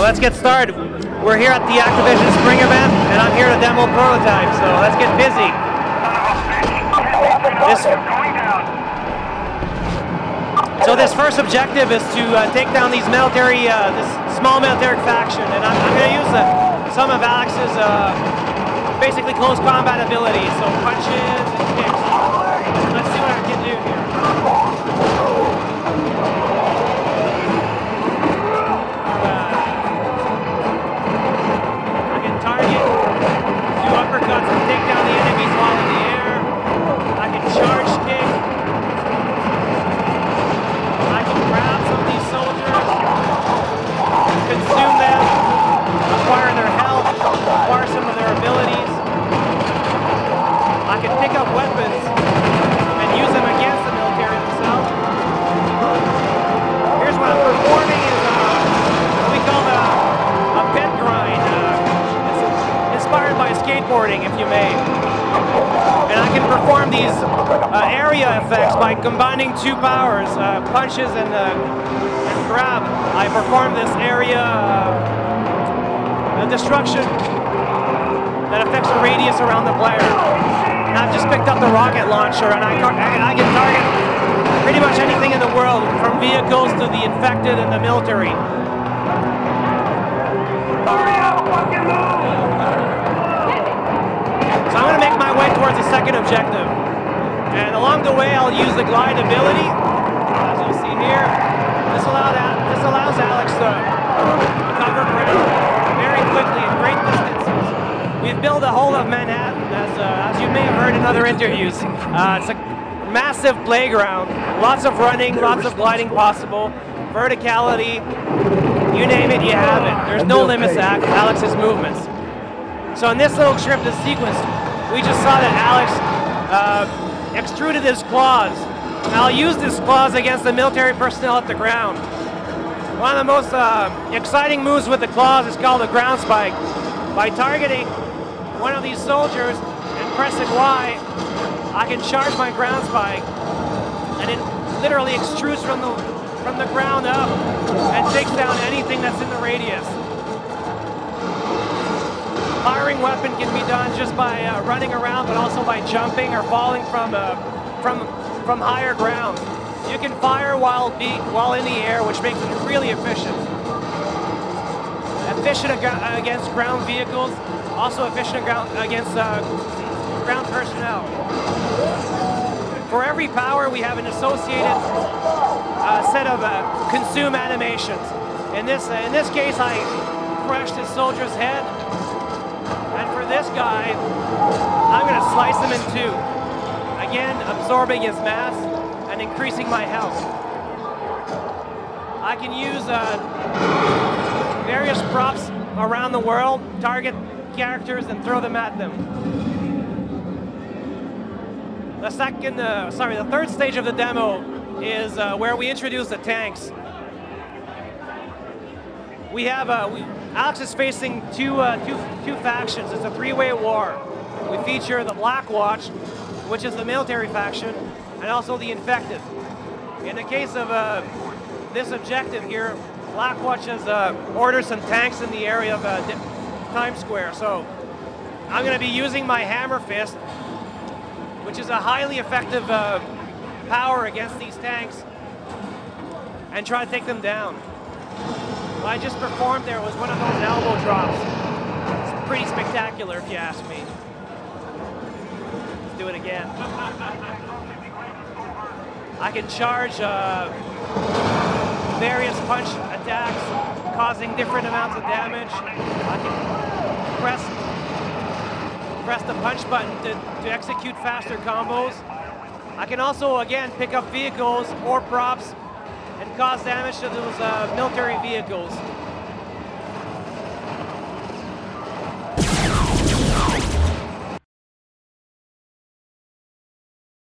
Well, let's get started. We're here at the Activision Spring event, and I'm here to demo prototypes, so let's get busy. This first objective is to take down these military, this small military faction, and I'm going to use some of Alex's basically close combat abilities, so punches and kicks. Let's see what I can do here. I can target, do uppercuts and take down the enemies while in the air. I can charge kick. I can grab some of these soldiers, consume them, acquire their health, acquire some of their abilities. I can pick up weapons and use them against the military themselves. Here's what I'm performing is what we call a bed grind. It's inspired by skateboarding, if you may. And I can perform these area effects by combining two powers, punches and grab. I perform this area destruction that affects the radius around the player. And I've just picked up the rocket launcher, and I can target pretty much anything in the world, from vehicles to the infected and the military. So I'm going to make my way towards the second objective. And along the way, I'll use the glide ability, as you'll see here. This allows Alex to cover ground very quickly at great distances. We've built a whole of Manhattan, as you may have heard in other interviews. It's a massive playground, lots of running, lots of gliding possible, verticality, you name it, you have it. There's no limits to Alex's movements. So in this little scripted sequence, we just saw that Alex extruded his claws. And I'll use his claws against the military personnel at the ground. One of the most exciting moves with the claws is called the ground spike. By targeting one of these soldiers and pressing Y, I can charge my ground spike, and it literally extrudes from the ground up and takes down anything that's in the radius. Firing weapon can be done just by running around, but also by jumping or falling from higher ground. You can fire while in the air, which makes it really efficient. Efficient against ground vehicles, also efficient against ground personnel. For every power, we have an associated set of consume animations. In this case, I crushed his soldier's head. And for this guy, I'm going to slice him in two. Again, absorbing his mass and increasing my health. I can use various props around the world, target characters and throw them at them. The third stage of the demo is where we introduce the tanks. We have Alex is facing two factions. It's a three-way war. We feature the Black Watch, which is the military faction, and also the infected. In the case of this objective here, Black Watch has ordered some tanks in the area of Times Square. So I'm going to be using my Hammer Fist, which is a highly effective power against these tanks, and try to take them down. What I just performed there was one of those elbow drops. It's pretty spectacular, if you ask me. Let's do it again. I can charge various punch attacks, causing different amounts of damage. I can press the punch button to execute faster combos. I can also, again, pick up vehicles or props and cause damage to those military vehicles.